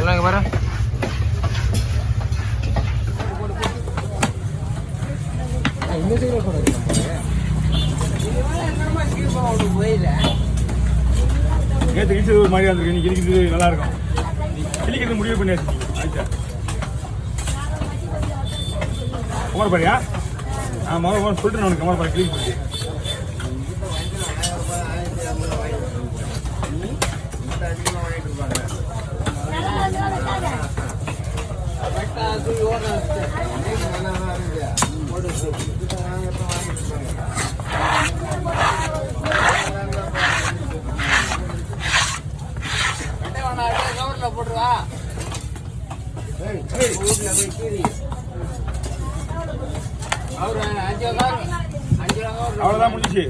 சொல்லுங்க பாரு. நேற்று கிழிச்சது ஒரு மாதிரியா இருக்கு, இன்னைக்கு கிழிக்கிறது நல்லா இருக்கும். கிழிக்கிறது முடிவு பண்ணியாச்சு. ஆயிட்டா குமார் பாரியா? முதல்ல சொல்லிட்டு நான் குமார் பாரி கிளிக் பண்ணி போட்டுருவா. அவ்வளோதான் முடிஞ்சிச்சு.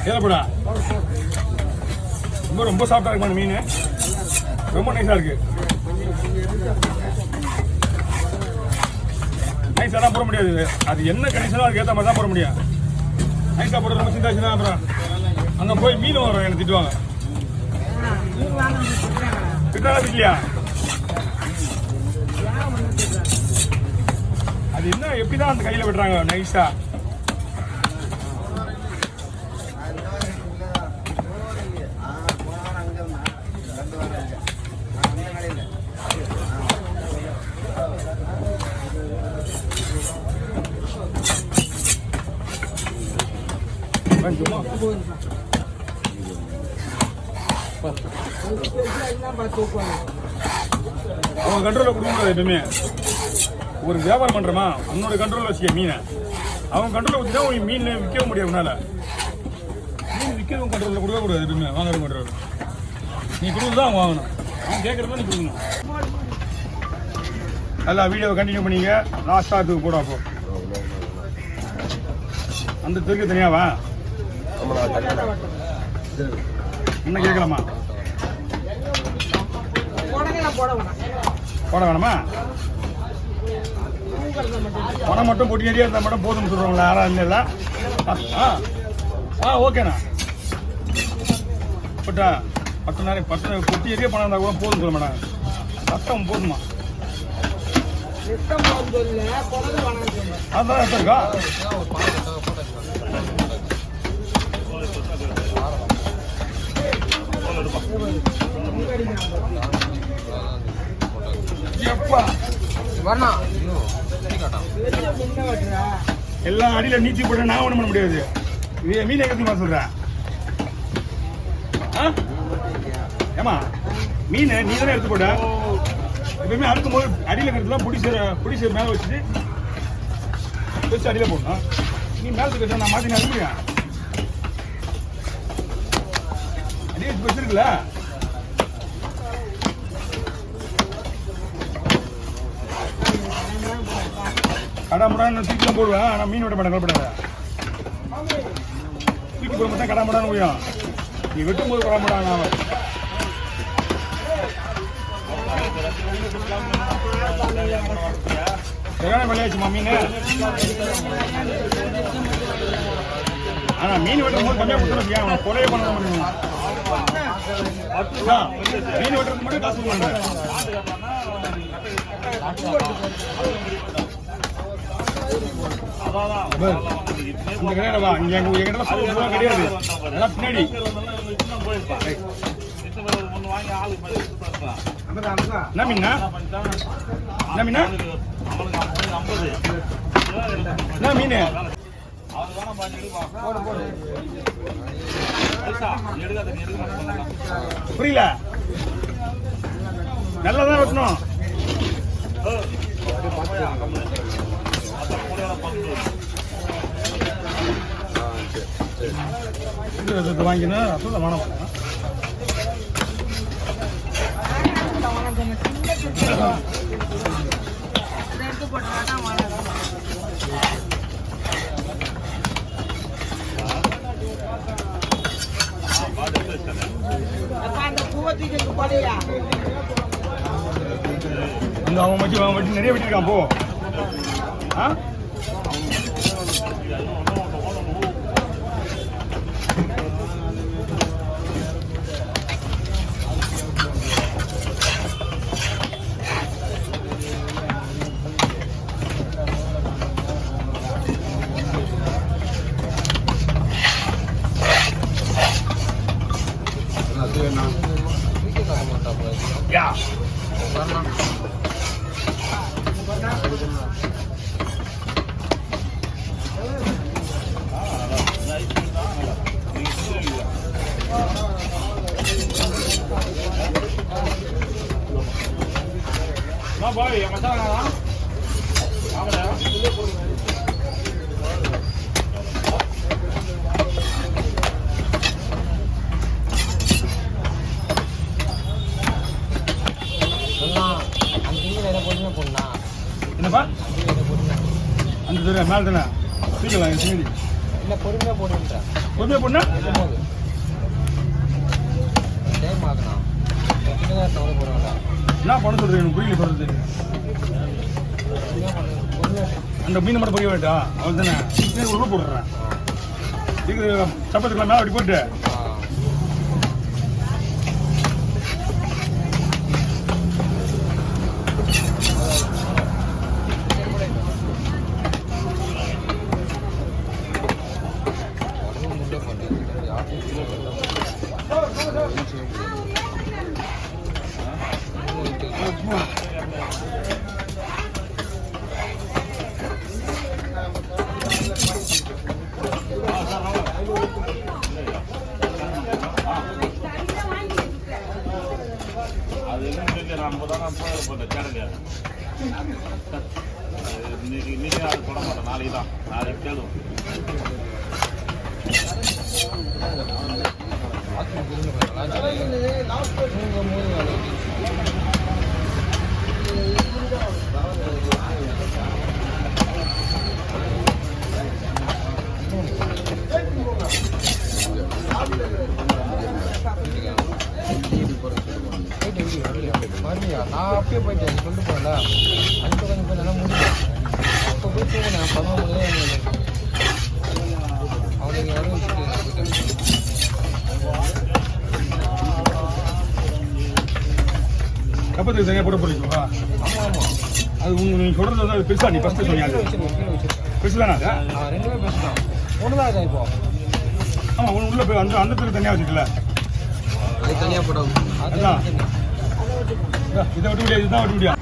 ஏதப்படா ரொம்ப சாஃப்டா இருக்குமா மீன், ரொம்ப நைஸா இருக்கு. நைஸாலாம் போட முடியாது, அது என்ன கண்டிஷனோ அதுக்கு ஏற்ற மாதிரி தான் போட முடியும். நைஸா போட ரொம்ப சிந்தாச்சுன்னா அப்புறம் அங்கே போய் மீன் வரும், எனக்கு திட்டுவாங்க. திட்டாதான் திட்டலையா? அது என்ன எப்படிதான் அந்த கையில விடுறாங்க நைஸா? அவங்க கண்ட்ரோல கொடுக்க முடியாது. எப்பவுமே ஒரு வியாபாரம் பண்றோமா, உன்னோட கண்ட்ரோல் வச்சுக்க மீனை. அவன் கண்ட்ரோல் வச்சுட்டா உனக்கு மீன் விற்கவும் முடியாது. உன்னால மீன் விற்கிறவங்க கண்ட்ரோலில் கொடுக்க கூடாது. எப்பவுமே வாங்குறது கண்ட்ரோல் நீ கொடுத்துதான் வாங்கணும். அவன் கேட்கறத நீ கொடுக்கணும். நல்லா வீடியோவை கண்டினியூ பண்ணிங்க. லாஸ்டா அதுக்கு போட அப்போ அந்த தெருக்கு தனியாவா என்ன கேட்கலாமா? போட வேணாமா? பணம் மட்டும் பொட்டி நிறையா இருந்தால் மட்டும் போதும்னு சொல்கிறவங்களா? யாராவது இல்லை. ஓகேண்ணா. பட்டா 10 நேரம் 10 பொட்டி நிறைய பணம் இருந்தால் கூட போதும் சொல்ல மேடம். ரத்தம் போதுமா? அதான் ரத்தம் இருக்கா? எப்பா எல்லாம் அடியில நீச்சி போட நான் ஒண்ணும் பண்ண முடியாது. மீன் எங்க சொல்றேன்? ஏமா மீன் நீ தானே எடுத்து போட. எப்பவுமே அறுக்கும் போது அடியில இருக்கிறதுலாம் புடிசை மேல வச்சுட்டு அடியில போடணும். நீ மேல இருக்க நான் மாத்தி நான் முடியா அடியே வச்சிருக்கல. கடாமுடான்னு தூக்கி போடுவேன். ஆனால் மீன் விட மாட்டேன். கலப்படாத தூக்கி போட மாட்டேன். கடாமுடான்னு போயும் நீ வெட்டும் போது கடாமுடான். சரியான விளையாச்சுமா மீன். ஆனால் மீன் வெட்டும் போது கம்மியாக கொடுத்துருக்கியா? அவனை கொலையே பண்ண முடியும். மீன் வெட்டுறதுக்கு மட்டும் காசு பண்ணுறேன். இந்த கிடையாதுவா இங்க எங்கிட்ட சொல்ல கிடையாது. அதெல்லாம் பின்னாடி என்ன மீனா? என்ன மீனா? என்ன மீன்? புரியல. நல்லாதான் வெட்டணும். வாங்கினா ரசம் வேணாம். அவன் வச்சு நிறைய வெட்டிருக்கான். போ வேணும் யா No voy, ya me está ganando. என்னப்பா அந்த தெரிய மேலே தானே சீக்கலாம் சீனி இல்லை பொறுமையாக போடுன்றேன் பொறுமையாக போடனா டைம் ஆகணும் போடுவாங்க என்ன பண்ண சொல்கிறேன் எனக்கு புரியல சொல்கிறது அந்த மீன் மட்டும் பொரிய வேண்டாம் அவள் தானே உள்ள போடுறேன் இது சப்பாத்திக்கலாம் மேலே அப்படி போட்டு இன்னைக்கு அது போட மாட்டோம் நாளைக்கு தான் நாளைக்கு கேளும் நான் அப்பயே போயிட்டேன் சொல்லிட்டு போனேன்ல அங்கே கொஞ்சம் நல்லா முடியும் அப்போ போய் தூங்கினேன் 11 மணி அவனுக்கு யாரும் கப்பத்துக்கு சரியாக போட போறீங்களா? ஆமாம் ஆமாம் அது நீங்கள் சொல்கிறது வந்து அது பெருசா நீ ஃபஸ்ட்டு சொன்னீங்க பெருசு தானே அது ரெண்டுமே பெருசு தான் ஒன்று தான் இருக்கா இப்போ ஆமாம் ஒன்று உள்ளே போய் அந்த அந்த தனியாக வச்சுக்கல அது தனியாக போட அதுதான் இதை விட்டு முடியாது இதுதான் விட்டு முடியாது